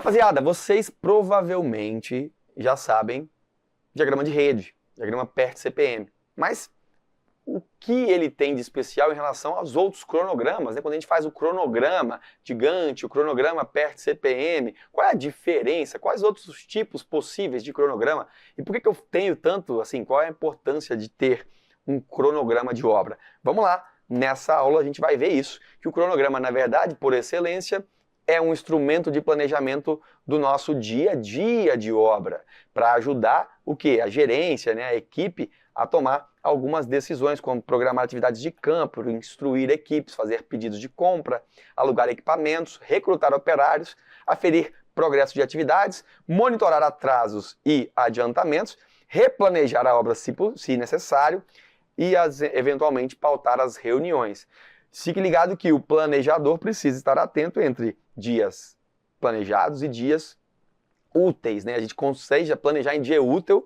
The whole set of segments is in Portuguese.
Rapaziada, vocês provavelmente já sabem diagrama de rede, diagrama PERT-CPM, mas o que ele tem de especial em relação aos outros cronogramas, né? Quando a gente faz o cronograma de Gantt, o cronograma PERT-CPM, qual é a diferença? Quais outros tipos possíveis de cronograma? E por que eu tenho tanto, assim, qual é a importância de ter um cronograma de obra? Vamos lá, nessa aula a gente vai ver isso, que o cronograma, na verdade, por excelência, é um instrumento de planejamento do nosso dia a dia de obra, para ajudar o quê? A gerência, né, a equipe, a tomar algumas decisões, como programar atividades de campo, instruir equipes, fazer pedidos de compra, alugar equipamentos, recrutar operários, aferir progresso de atividades, monitorar atrasos e adiantamentos, replanejar a obra se necessário e eventualmente pautar as reuniões. Fique ligado que o planejador precisa estar atento entre dias planejados e dias úteis, né? A gente consegue planejar em dia útil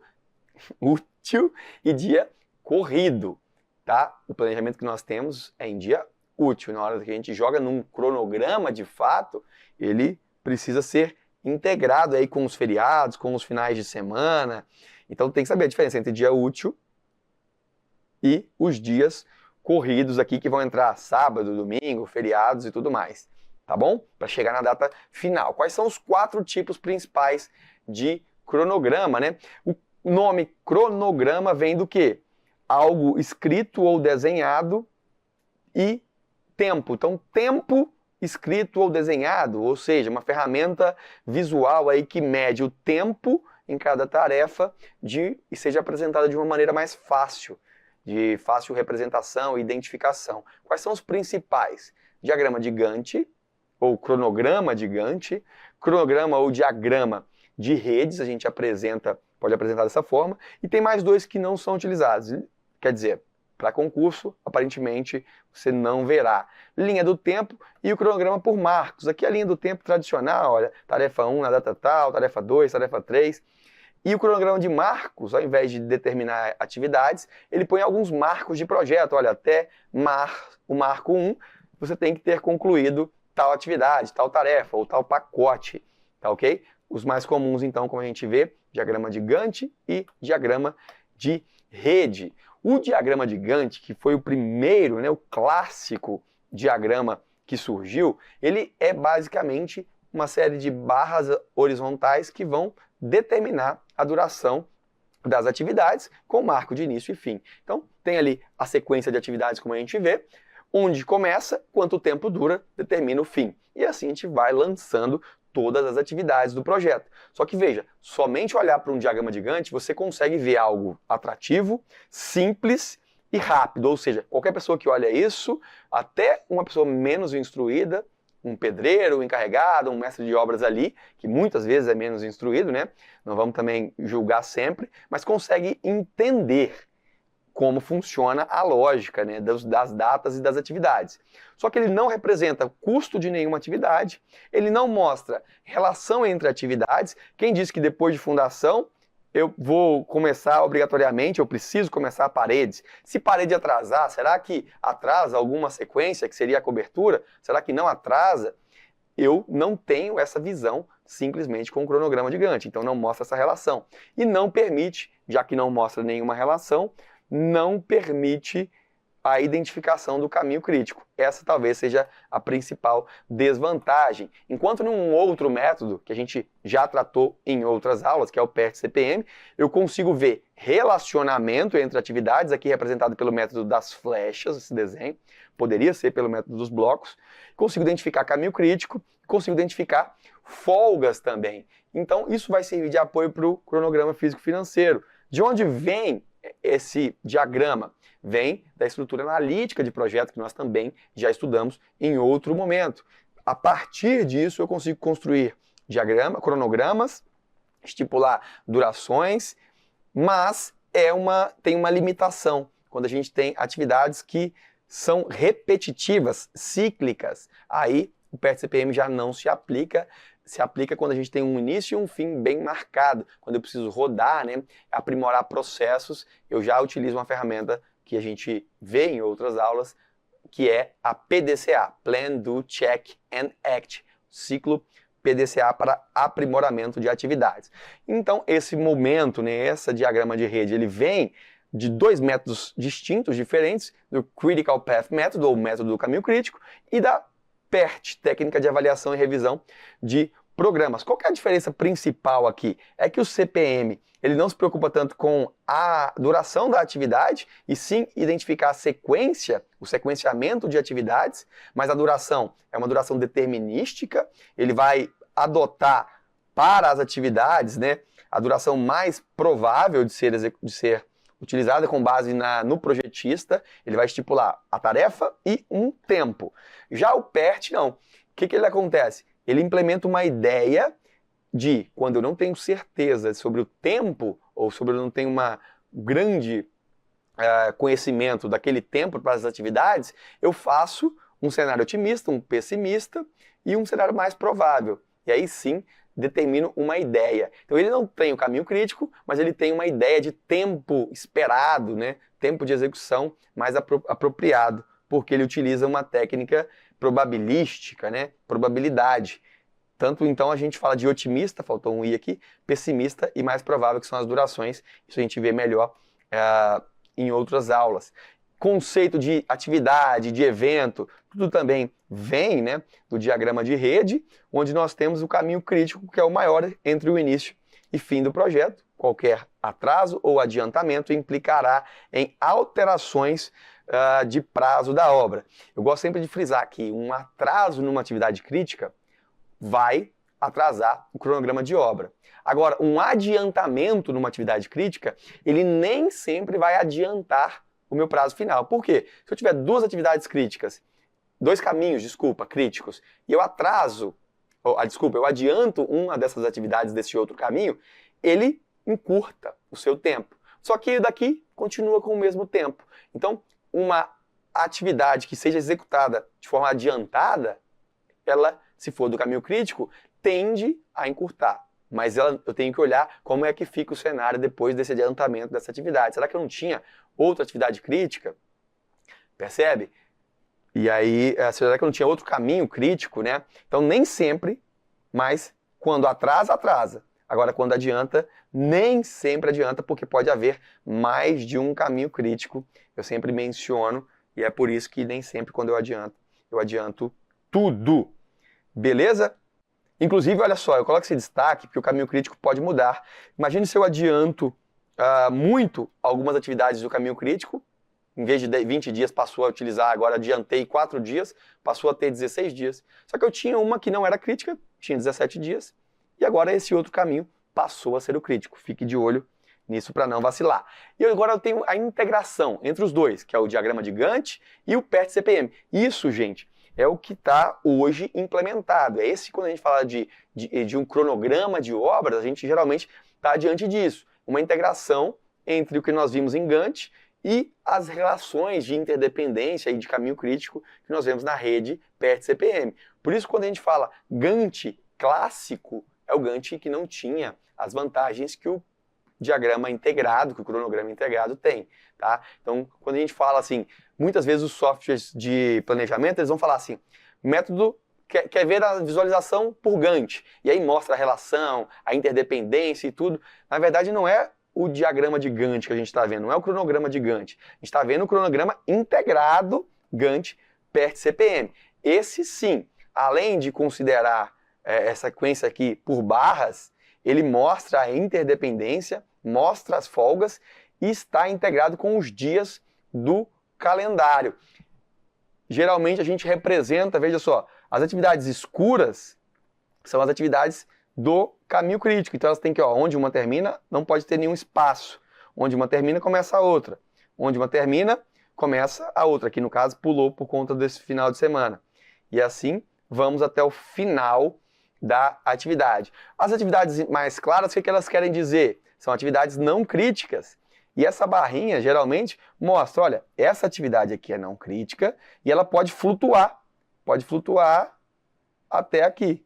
e dia corrido, tá? O planejamento que nós temos é em dia útil. Na hora que a gente joga num cronograma, de fato, ele precisa ser integrado aí com os feriados, com os finais de semana. Então tem que saber a diferença entre dia útil e os dias corridos aqui que vão entrar sábado, domingo, feriados e tudo mais, tá bom? Para chegar na data final. Quais são os 4 tipos principais de cronograma, né? O nome cronograma vem do quê? Algo escrito ou desenhado e tempo. Então, tempo escrito ou desenhado, ou seja, uma ferramenta visual aí que mede o tempo em cada tarefa e seja apresentada de uma maneira mais fácil, de fácil representação e identificação. Quais são os principais? Diagrama de Gantt, ou cronograma de Gantt, cronograma ou diagrama de redes, a gente pode apresentar dessa forma, e tem mais 2 que não são utilizados. Quer dizer, para concurso, aparentemente, você não verá. Linha do tempo e o cronograma por marcos. Aqui a linha do tempo tradicional, olha, tarefa 1 na data tal, tarefa 2, tarefa 3... E o cronograma de marcos, ao invés de determinar atividades, ele põe alguns marcos de projeto. Olha, até o marco 1, você tem que ter concluído tal atividade, tal tarefa ou tal pacote, tá ok? Os mais comuns, então, como a gente vê, diagrama de Gantt e diagrama de rede. O diagrama de Gantt, que foi o primeiro, né, o clássico diagrama que surgiu, ele é basicamente uma série de barras horizontais que vão determinar a duração das atividades com marco de início e fim. Então, tem ali a sequência de atividades, como a gente vê, onde começa, quanto tempo dura, determina o fim. E assim a gente vai lançando todas as atividades do projeto. Só que veja, somente olhar para um diagrama de Gantt, você consegue ver algo atrativo, simples e rápido. Ou seja, qualquer pessoa que olha isso, até uma pessoa menos instruída, um pedreiro, um encarregado, um mestre de obras ali, que muitas vezes é menos instruído, né? Não vamos também julgar sempre, mas consegue entender como funciona a lógica, né, das datas e das atividades. Só que ele não representa custo de nenhuma atividade, ele não mostra relação entre atividades. Quem disse que depois de fundação eu vou começar obrigatoriamente, eu preciso começar paredes? Se parede atrasar, será que atrasa alguma sequência, que seria a cobertura? Será que não atrasa? Eu não tenho essa visão simplesmente com o cronograma de Gantt, então não mostra essa relação. E não permite, já que não mostra nenhuma relação, não permite a identificação do caminho crítico. Essa talvez seja a principal desvantagem. Enquanto num outro método, que a gente já tratou em outras aulas, que é o PERT-CPM, eu consigo ver relacionamento entre atividades, aqui representado pelo método das flechas, esse desenho, poderia ser pelo método dos blocos, consigo identificar caminho crítico, consigo identificar folgas também. Então isso vai servir de apoio para o cronograma físico-financeiro. De onde vem esse diagrama? Vem da estrutura analítica de projeto, que nós também já estudamos em outro momento. A partir disso, eu consigo construir cronogramas, estipular durações, mas tem uma limitação. Quando a gente tem atividades que são repetitivas, cíclicas, aí o PERT-CPM já não se aplica. Se aplica quando a gente tem um início e um fim bem marcado. Quando eu preciso rodar, né, aprimorar processos, eu já utilizo uma ferramenta que a gente vê em outras aulas, que é a PDCA, Plan, Do, Check and Act, ciclo PDCA para aprimoramento de atividades. Então, esse momento, né, esse diagrama de rede, ele vem de dois métodos distintos, diferentes, do Critical Path Method, ou método do caminho crítico, e da PERT, técnica de avaliação e revisão de programas. Qual que é a diferença principal aqui? É que o CPM, ele não se preocupa tanto com a duração da atividade, e sim identificar a sequência, o sequenciamento de atividades, mas a duração é uma duração determinística, ele vai adotar para as atividades, né, a duração mais provável de ser utilizada com base no projetista, ele vai estipular a tarefa e um tempo. Já o PERT, não. O que ele acontece? Ele implementa uma ideia de, quando eu não tenho certeza sobre o tempo, ou sobre eu não tenho uma grande conhecimento daquele tempo para as atividades, eu faço um cenário otimista, um pessimista e um cenário mais provável. E aí sim, determino uma ideia. Então ele não tem o caminho crítico, mas ele tem uma ideia de tempo esperado, né? Tempo de execução mais apropriado, porque ele utiliza uma técnica probabilística, né? Probabilidade. Tanto então a gente fala de otimista, faltou um i aqui, pessimista e mais provável, que são as durações. Isso a gente vê melhor em outras aulas. Conceito de atividade, de evento, tudo também vem, né, do diagrama de rede, onde nós temos o caminho crítico, que é o maior entre o início e fim do projeto. Qualquer atraso ou adiantamento implicará em alterações de prazo da obra. Eu gosto sempre de frisar que um atraso numa atividade crítica vai atrasar o cronograma de obra. Agora, um adiantamento numa atividade crítica, ele nem sempre vai adiantar o meu prazo final. Por quê? Se eu tiver dois caminhos críticos, e eu eu adianto uma dessas atividades desse outro caminho, ele encurta o seu tempo. Só que daqui continua com o mesmo tempo. Então, uma atividade que seja executada de forma adiantada, ela, se for do caminho crítico, tende a encurtar. Mas eu tenho que olhar como é que fica o cenário depois desse adiantamento dessa atividade. Será que eu não tinha outra atividade crítica? Percebe? E aí, será que eu não tinha outro caminho crítico, né? Então, nem sempre, mas quando atrasa, atrasa. Agora, quando adianta, nem sempre adianta, porque pode haver mais de um caminho crítico. Eu sempre menciono, e é por isso que nem sempre quando eu adianto tudo. Beleza? Inclusive, olha só, eu coloco esse destaque porque o caminho crítico pode mudar. Imagine se eu adianto muito algumas atividades do caminho crítico, em vez de 20 dias passou a utilizar, agora adiantei 4 dias, passou a ter 16 dias. Só que eu tinha uma que não era crítica, tinha 17 dias, e agora esse outro caminho passou a ser o crítico. Fique de olho nisso para não vacilar. E agora eu tenho a integração entre os dois, que é o diagrama de Gantt e o PERT-CPM. Isso, gente, é o que está hoje implementado. É esse, quando a gente fala de um cronograma de obras, a gente geralmente está diante disso. Uma integração entre o que nós vimos em Gantt e as relações de interdependência e de caminho crítico que nós vemos na rede PERT-CPM. Por isso, quando a gente fala Gantt clássico, é o Gantt que não tinha as vantagens que o diagrama integrado, que o cronograma integrado tem, tá? Então, quando a gente fala assim, muitas vezes os softwares de planejamento, eles vão falar assim, método quer ver a visualização por Gantt, e aí mostra a relação, a interdependência e tudo. Na verdade, não é o diagrama de Gantt que a gente está vendo, não é o cronograma de Gantt. A gente está vendo o cronograma integrado Gantt PERT-CPM. Esse sim, além de considerar essa sequência aqui por barras, ele mostra a interdependência, mostra as folgas e está integrado com os dias do calendário. Geralmente a gente representa, veja só, as atividades escuras são as atividades do caminho crítico. Então elas têm que, onde uma termina, não pode ter nenhum espaço. Onde uma termina, começa a outra. Onde uma termina, começa a outra. Aqui no caso, pulou por conta desse final de semana. E assim, vamos até o final da atividade. As atividades mais claras, o que elas querem dizer? São atividades não críticas. E essa barrinha, geralmente, mostra, olha, essa atividade aqui é não crítica e ela pode flutuar até aqui.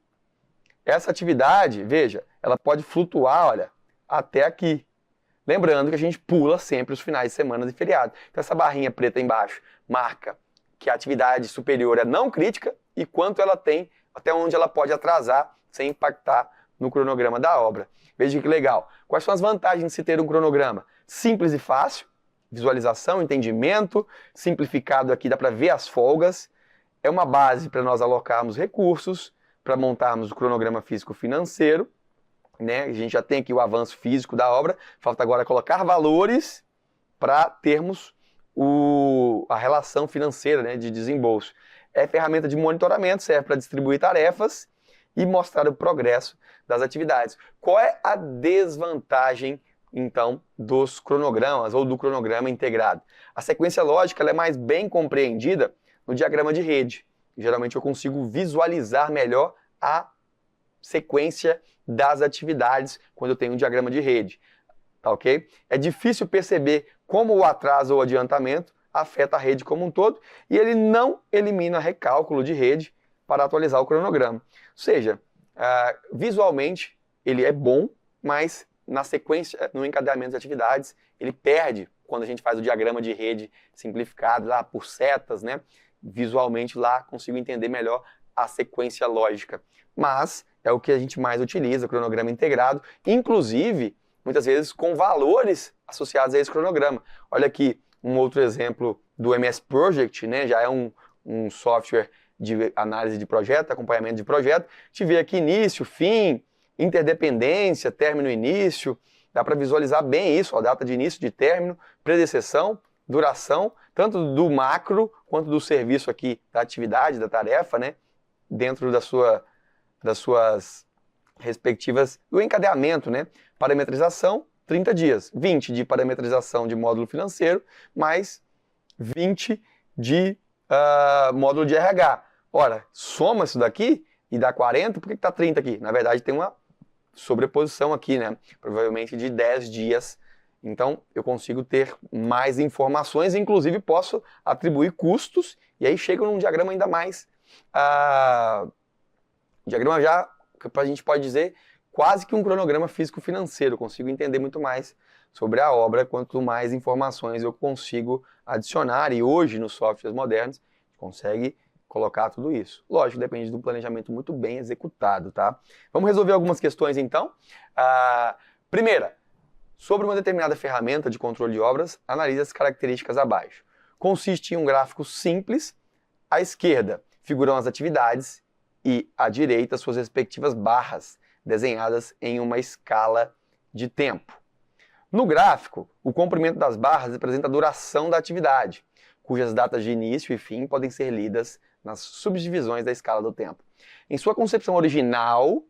Essa atividade, veja, ela pode flutuar, olha, até aqui. Lembrando que a gente pula sempre os finais de semana e feriado. Então essa barrinha preta embaixo marca que a atividade superior é não crítica e quanto ela tem, até onde ela pode atrasar sem impactar no cronograma da obra. Veja que legal. Quais são as vantagens de se ter um cronograma? Simples e fácil, visualização, entendimento, simplificado aqui, dá para ver as folgas. É uma base para nós alocarmos recursos, para montarmos o cronograma físico-financeiro, né? A gente já tem aqui o avanço físico da obra, falta agora colocar valores para termos a relação financeira, né, de desembolso. É ferramenta de monitoramento, serve para distribuir tarefas e mostrar o progresso das atividades. Qual é a desvantagem, então, dos cronogramas ou do cronograma integrado? A sequência lógica ela é mais bem compreendida no diagrama de rede. Geralmente eu consigo visualizar melhor a sequência das atividades quando eu tenho um diagrama de rede. Tá ok? É difícil perceber como o atraso ou adiantamento afeta a rede como um todo e ele não elimina recálculo de rede para atualizar o cronograma. Ou seja, visualmente ele é bom, mas na sequência, no encadeamento de atividades, ele perde quando a gente faz o diagrama de rede simplificado lá por setas, né? Visualmente lá consigo entender melhor a sequência lógica. Mas é o que a gente mais utiliza, o cronograma integrado, inclusive muitas vezes com valores associados a esse cronograma. Olha aqui um outro exemplo do MS Project, né? Já é um software de análise de projeto, acompanhamento de projeto. Te vê aqui início, fim, interdependência, término, início. Dá para visualizar bem isso, a data de início, de término, predecessão, duração, tanto do macro quanto do serviço aqui, da atividade, da tarefa, né? Dentro das suas respectivas, do encadeamento, né? Parametrização, 30 dias. 20 de parametrização de módulo financeiro, mais 20 de módulo de RH. Ora, soma isso daqui e dá 40, por que está 30 aqui? Na verdade, tem uma sobreposição aqui, né? Provavelmente de 10 dias. Então, eu consigo ter mais informações, inclusive posso atribuir custos, e aí chega num diagrama ainda mais... diagrama já, que a gente pode dizer, quase que um cronograma físico-financeiro. Eu consigo entender muito mais sobre a obra, quanto mais informações eu consigo adicionar. E hoje, nos softwares modernos, a gente consegue colocar tudo isso. Lógico, depende de um planejamento muito bem executado, tá? Vamos resolver algumas questões, então. Primeira, sobre uma determinada ferramenta de controle de obras, analise as características abaixo. Consiste em um gráfico simples. À esquerda, figuram as atividades e à direita, suas respectivas barras, desenhadas em uma escala de tempo. No gráfico, o comprimento das barras representa a duração da atividade, cujas datas de início e fim podem ser lidas nas subdivisões da escala do tempo. Em sua concepção original,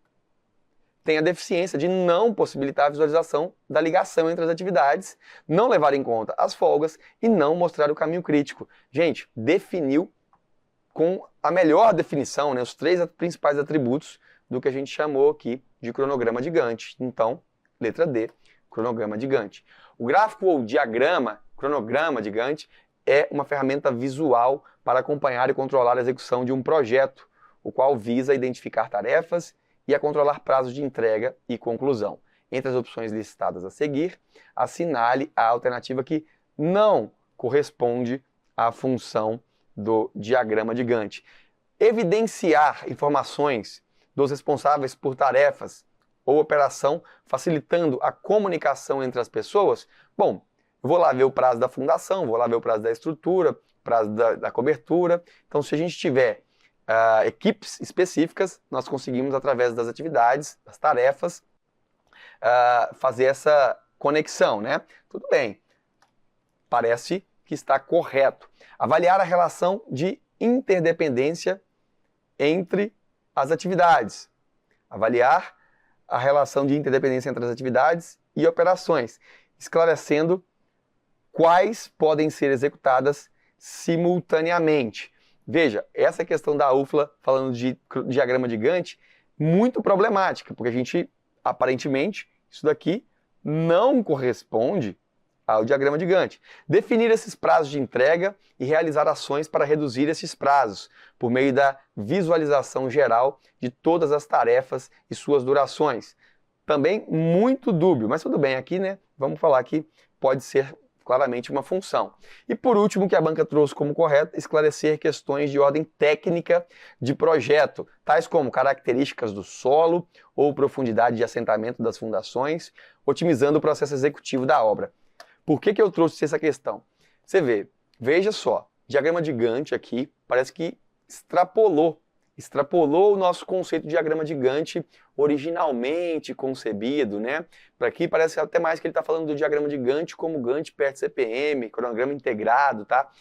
tem a deficiência de não possibilitar a visualização da ligação entre as atividades, não levar em conta as folgas e não mostrar o caminho crítico. Gente, definiu com a melhor definição, né, os 3 principais atributos do que a gente chamou aqui de cronograma de Gantt. Então, letra D, cronograma de Gantt. O gráfico ou diagrama, cronograma de Gantt, é uma ferramenta visual para acompanhar e controlar a execução de um projeto, o qual visa identificar tarefas e a controlar prazos de entrega e conclusão. Entre as opções listadas a seguir, assinale a alternativa que não corresponde à função do diagrama de Gantt. Evidenciar informações dos responsáveis por tarefas ou operação, facilitando a comunicação entre as pessoas. Bom, eu vou lá ver o prazo da fundação, vou lá ver o prazo da estrutura, prazo da cobertura. Então, se a gente tiver equipes específicas, nós conseguimos, através das atividades, das tarefas, fazer essa conexão, né? Tudo bem, parece que está correto. Avaliar a relação de interdependência entre as atividades. Avaliar a relação de interdependência entre as atividades e operações, esclarecendo quais podem ser executadas simultaneamente. Veja, essa questão da UFLA, falando de diagrama de Gantt, muito problemática, porque a gente, aparentemente, isso daqui não corresponde ao diagrama de Gantt. Definir esses prazos de entrega e realizar ações para reduzir esses prazos, por meio da visualização geral de todas as tarefas e suas durações. Também muito dúbio, mas tudo bem, aqui, né, vamos falar que pode ser claramente uma função. E por último, que a banca trouxe como correto, esclarecer questões de ordem técnica de projeto, tais como características do solo ou profundidade de assentamento das fundações, otimizando o processo executivo da obra. Por que eu trouxe essa questão? Você veja só, diagrama de Gantt aqui parece que extrapolou o nosso conceito de diagrama de Gantt originalmente concebido, né? Para aqui parece até mais que ele está falando do diagrama de Gantt como Gantt perto CPM, cronograma integrado, tá?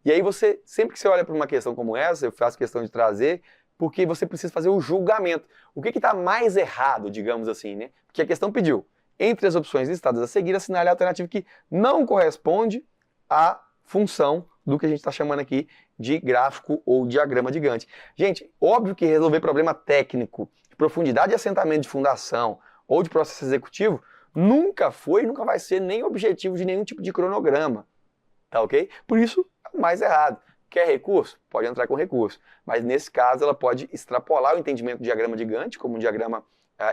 E aí sempre que você olha para uma questão como essa, eu faço questão de trazer, porque você precisa fazer o julgamento. O que está mais errado, digamos assim, né? Porque a questão pediu, entre as opções listadas a seguir, assinale a alternativa que não corresponde à função do que a gente está chamando aqui de gráfico ou diagrama de Gantt. Gente, óbvio que resolver problema técnico, de profundidade de assentamento de fundação ou de processo executivo, nunca foi e nunca vai ser nem objetivo de nenhum tipo de cronograma, tá ok? Por isso, é o mais errado. Quer recurso? Pode entrar com recurso. Mas nesse caso, ela pode extrapolar o entendimento do diagrama de Gantt como um diagrama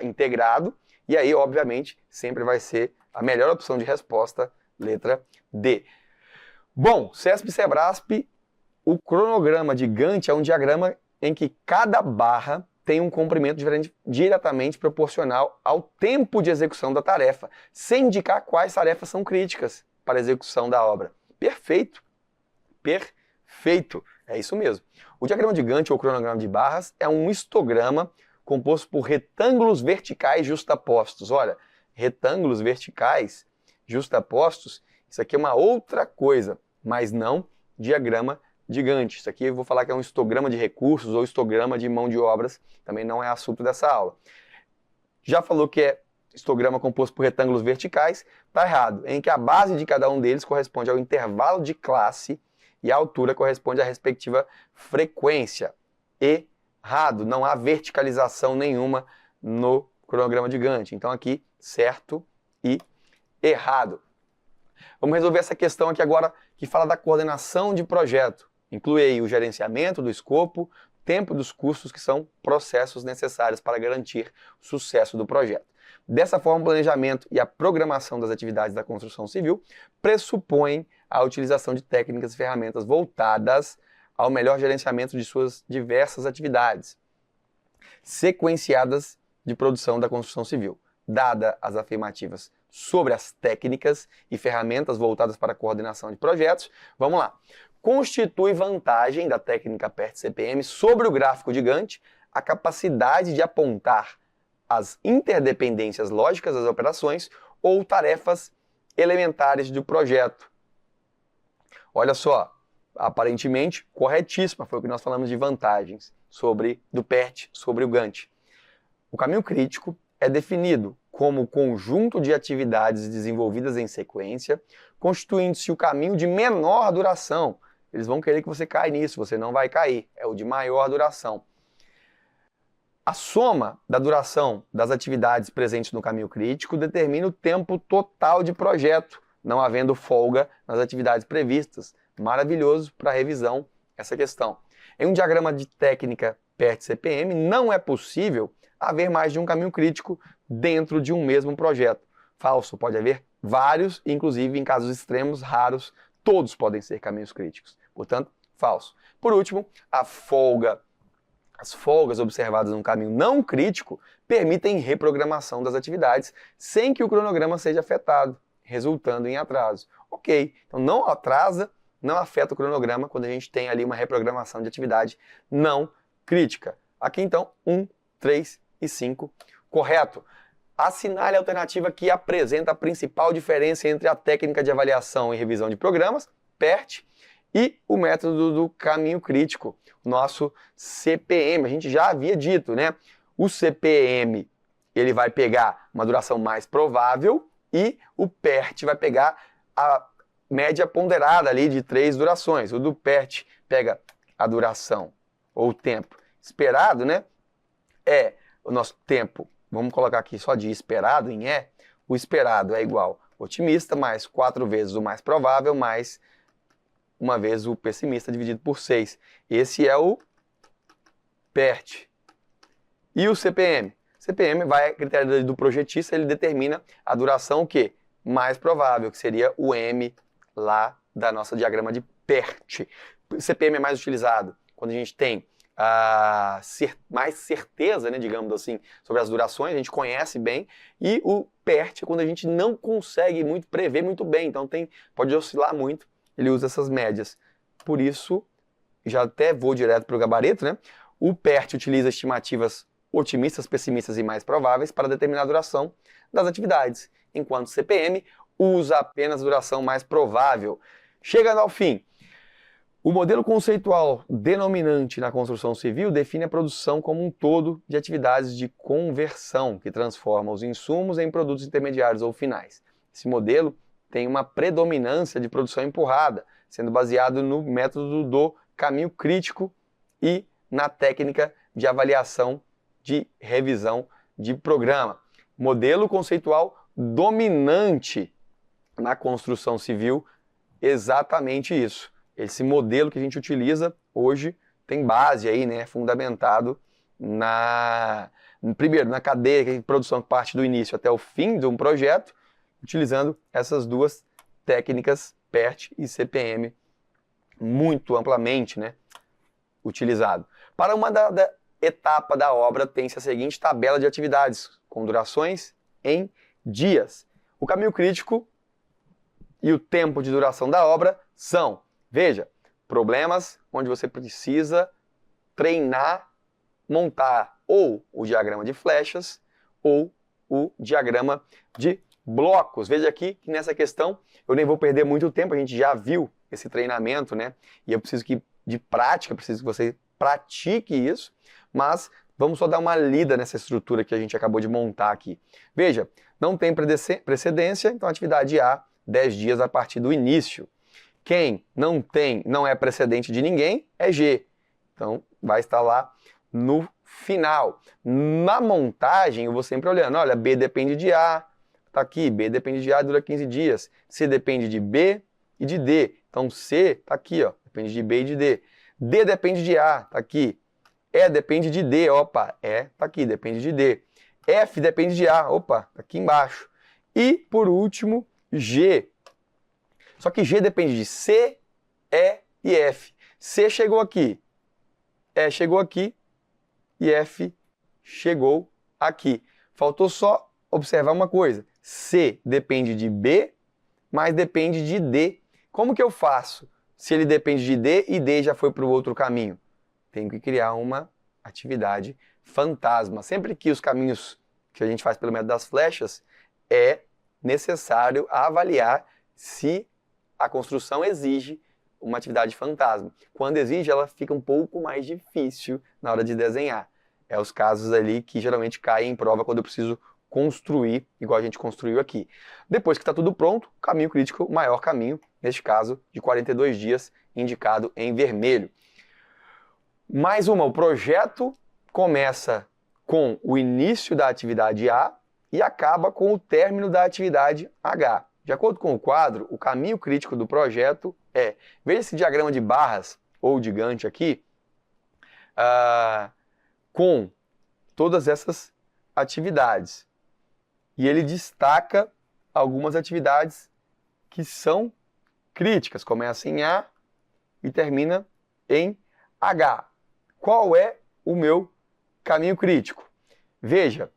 integrado, e aí, obviamente, sempre vai ser a melhor opção de resposta, letra D. Bom, CESP e SEBRASP, o cronograma de Gantt é um diagrama em que cada barra tem um comprimento diretamente proporcional ao tempo de execução da tarefa, sem indicar quais tarefas são críticas para a execução da obra. Perfeito! Perfeito! É isso mesmo. O diagrama de Gantt, ou cronograma de barras, é um histograma composto por retângulos verticais justapostos. Olha, retângulos verticais justapostos, isso aqui é uma outra coisa, mas não diagrama de Gantt. Isso aqui eu vou falar que é um histograma de recursos ou histograma de mão de obras, também não é assunto dessa aula. Já falou que é histograma composto por retângulos verticais, está errado, em que a base de cada um deles corresponde ao intervalo de classe e a altura corresponde à respectiva frequência. Errado, não há verticalização nenhuma no cronograma de Gantt. Então aqui, certo e errado. Vamos resolver essa questão aqui agora, que fala da coordenação de projeto. Inclui aí o gerenciamento do escopo, tempo dos custos, que são processos necessários para garantir o sucesso do projeto. Dessa forma, o planejamento e a programação das atividades da construção civil pressupõem a utilização de técnicas e ferramentas voltadas ao melhor gerenciamento de suas diversas atividades, sequenciadas de produção da construção civil. Dada as afirmativas sobre as técnicas e ferramentas voltadas para a coordenação de projetos, vamos lá. Constitui vantagem da técnica PERT-CPM sobre o gráfico de Gantt a capacidade de apontar as interdependências lógicas das operações ou tarefas elementares do projeto. Olha só, aparentemente corretíssima, foi o que nós falamos de vantagens do PERT sobre o Gantt. O caminho crítico é definido como conjunto de atividades desenvolvidas em sequência, constituindo-se o caminho de menor duração. Eles vão querer que você caia nisso, você não vai cair, é o de maior duração. A soma da duração das atividades presentes no caminho crítico determina o tempo total de projeto, não havendo folga nas atividades previstas. Maravilhoso para revisão essa questão. Em um diagrama de técnica PERT-CPM, não é possível haver mais de um caminho crítico dentro de um mesmo projeto. Falso, pode haver vários, inclusive em casos extremos, raros, todos podem ser caminhos críticos. Portanto, falso. Por último, as folgas observadas num caminho não crítico permitem reprogramação das atividades sem que o cronograma seja afetado, resultando em atraso. Ok, então não atrasa, não afeta o cronograma quando a gente tem ali uma reprogramação de atividade não crítica. Aqui então, 1, 3 e 5, correto. Assinale a alternativa que apresenta a principal diferença entre a técnica de avaliação e revisão de programas, PERT, e o método do caminho crítico, o nosso CPM. A gente já havia dito, né? O CPM, ele vai pegar uma duração mais provável e o PERT vai pegar a média ponderada ali de 3 durações. O do PERT pega a duração ou o tempo esperado, né? É o nosso tempo, vamos colocar aqui só de esperado em E. O esperado é igual otimista mais 4 vezes o mais provável mais uma vez o pessimista dividido por 6. Esse é o PERT. E o CPM? CPM vai a critério do projetista, ele determina a duração o quê? Mais provável, que seria o M lá da nossa diagrama de PERT. CPM é mais utilizado quando a gente tem mais certeza, né, digamos assim, sobre as durações, a gente conhece bem, e o PERT é quando a gente não consegue prever muito bem, então pode oscilar muito, ele usa essas médias. Por isso, já até vou direto para o gabarito, né? O PERT utiliza estimativas otimistas, pessimistas e mais prováveis para determinar a duração das atividades, enquanto o CPM usa apenas a duração mais provável. Chegando ao fim, o modelo conceitual denominante na construção civil define a produção como um todo de atividades de conversão, que transforma os insumos em produtos intermediários ou finais. Esse modelo tem uma predominância de produção empurrada, sendo baseado no método do caminho crítico e na técnica de avaliação de revisão de programa. Modelo conceitual dominante na construção civil, exatamente isso. Esse modelo que a gente utiliza hoje tem base aí, né, fundamentado primeiro na cadeia de produção que parte do início até o fim de um projeto, utilizando essas duas técnicas PERT e CPM muito amplamente, né, utilizado. Para uma etapa da obra tem-se a seguinte tabela de atividades com durações em dias. O caminho crítico e o tempo de duração da obra são, veja, problemas onde você precisa treinar, montar ou o diagrama de flechas ou o diagrama de blocos. Veja aqui que nessa questão eu nem vou perder muito tempo, a gente já viu esse treinamento, né? E eu preciso de prática, preciso que você pratique isso, mas vamos só dar uma lida nessa estrutura que a gente acabou de montar aqui. Veja, não tem precedência, então atividade A, 10 dias a partir do início. Quem não é precedente de ninguém, é G. Então, vai estar lá no final. Na montagem, eu vou sempre olhando, olha, B depende de A, tá aqui, B depende de A, dura 15 dias. C depende de B e de D. Então, C tá aqui, ó, depende de B e de D. D depende de A, tá aqui. E depende de D, opa, E tá aqui, depende de D. F depende de A, opa, tá aqui embaixo. E, por último, G. Só que G depende de C, E e F. C chegou aqui, E chegou aqui e F chegou aqui. Faltou só observar uma coisa. C depende de B, mas depende de D. Como que eu faço se ele depende de D e D já foi para o outro caminho? Tenho que criar uma atividade fantasma. Sempre que os caminhos que a gente faz pelo método das flechas, é necessário avaliar se a construção exige uma atividade fantasma. Quando exige, ela fica um pouco mais difícil na hora de desenhar. É os casos ali que geralmente caem em prova quando eu preciso construir, igual a gente construiu aqui. Depois que está tudo pronto, caminho crítico, o maior caminho, neste caso, de 42 dias, indicado em vermelho. Mais uma, o projeto começa com o início da atividade A e acaba com o término da atividade H. De acordo com o quadro, o caminho crítico do projeto é, veja esse diagrama de barras ou de Gantt aqui, com todas essas atividades. E ele destaca algumas atividades que são críticas, começa em A e termina em H. Qual é o meu caminho crítico? Veja,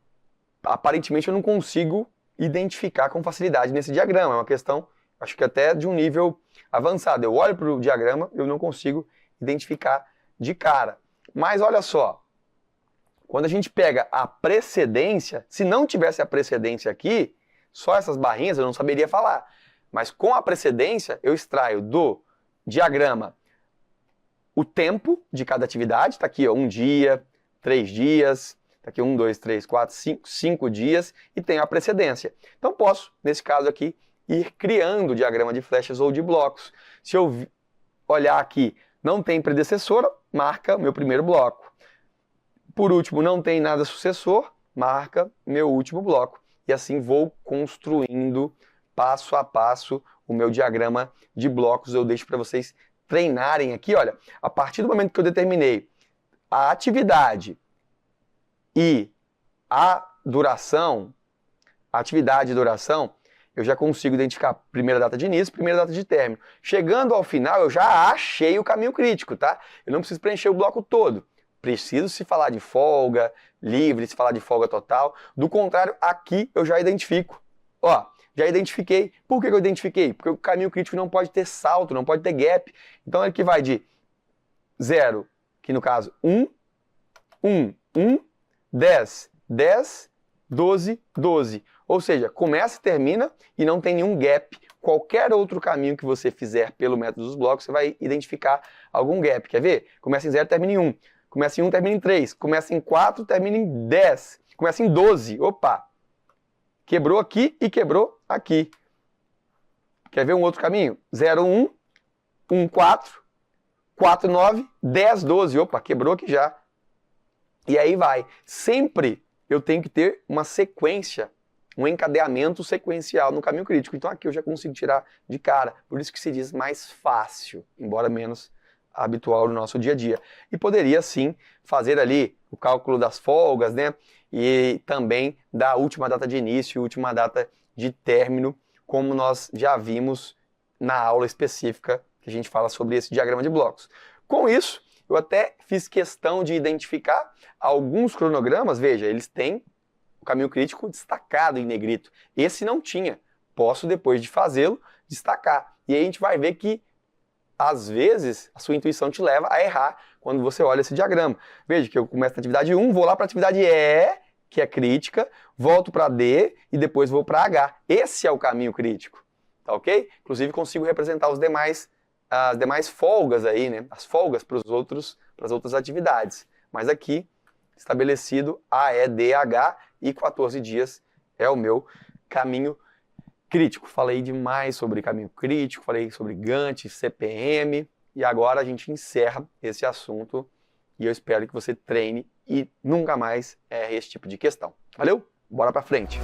aparentemente eu não consigo identificar com facilidade nesse diagrama. É uma questão, acho que até de um nível avançado. Eu olho para o diagrama, eu não consigo identificar de cara. Mas olha só, quando a gente pega a precedência, se não tivesse a precedência aqui, só essas barrinhas eu não saberia falar. Mas com a precedência, eu extraio do diagrama o tempo de cada atividade. Está aqui, ó, 1 dia, 3 dias, está aqui 1, 2, 3, 4, 5 dias, e tenho a precedência. Então posso, nesse caso aqui, ir criando diagrama de flechas ou de blocos. Se eu olhar aqui, não tem predecessora, marca meu primeiro bloco. Por último, não tem nada sucessor, marca meu último bloco. E assim vou construindo passo a passo o meu diagrama de blocos. Eu deixo para vocês treinarem aqui, olha, a partir do momento que eu determinei a atividade e a duração, a atividade e duração, eu já consigo identificar primeira data de início, primeira data de término. Chegando ao final, eu já achei o caminho crítico, tá? Eu não preciso preencher o bloco todo. Preciso se falar de folga livre, se falar de folga total. Do contrário, aqui eu já identifico. Ó, já identifiquei. Por que eu identifiquei? Porque o caminho crítico não pode ter salto, não pode ter gap. Então ele que vai de 0, que no caso 1, 1, 1, 10, 10, 12, 12. Ou seja, começa e termina e não tem nenhum gap. Qualquer outro caminho que você fizer pelo método dos blocos, você vai identificar algum gap. Quer ver? Começa em 0, termina em 1. Começa em 1, termina em 3. Começa em 4, termina em 10. Começa em 12. Opa! Quebrou aqui e quebrou aqui. Quer ver um outro caminho? 0, 1, 1, 4, 4, 9, 10, 12. Opa, quebrou aqui já. E aí vai. Sempre eu tenho que ter uma sequência, um encadeamento sequencial no caminho crítico. Então aqui eu já consigo tirar de cara. Por isso que se diz mais fácil, embora menos habitual no nosso dia a dia. E poderia sim fazer ali o cálculo das folgas, né? E também da última data de início e última data de término, como nós já vimos na aula específica que a gente fala sobre esse diagrama de blocos. Com isso, eu até fiz questão de identificar alguns cronogramas, veja, eles têm o caminho crítico destacado em negrito. Esse não tinha. Posso, depois de fazê-lo, destacar. E aí a gente vai ver que às vezes, a sua intuição te leva a errar quando você olha esse diagrama. Veja que eu começo na atividade 1, vou lá para a atividade E, que é crítica, volto para D e depois vou para H. Esse é o caminho crítico, tá ok? Inclusive consigo representar as demais folgas aí, né? As folgas para as outras atividades. Mas aqui, estabelecido A, E, D, H e 14 dias é o meu caminho crítico. Falei demais sobre caminho crítico, falei sobre Gantt, CPM, e agora a gente encerra esse assunto e eu espero que você treine e nunca mais erre esse tipo de questão. Valeu? Bora pra frente!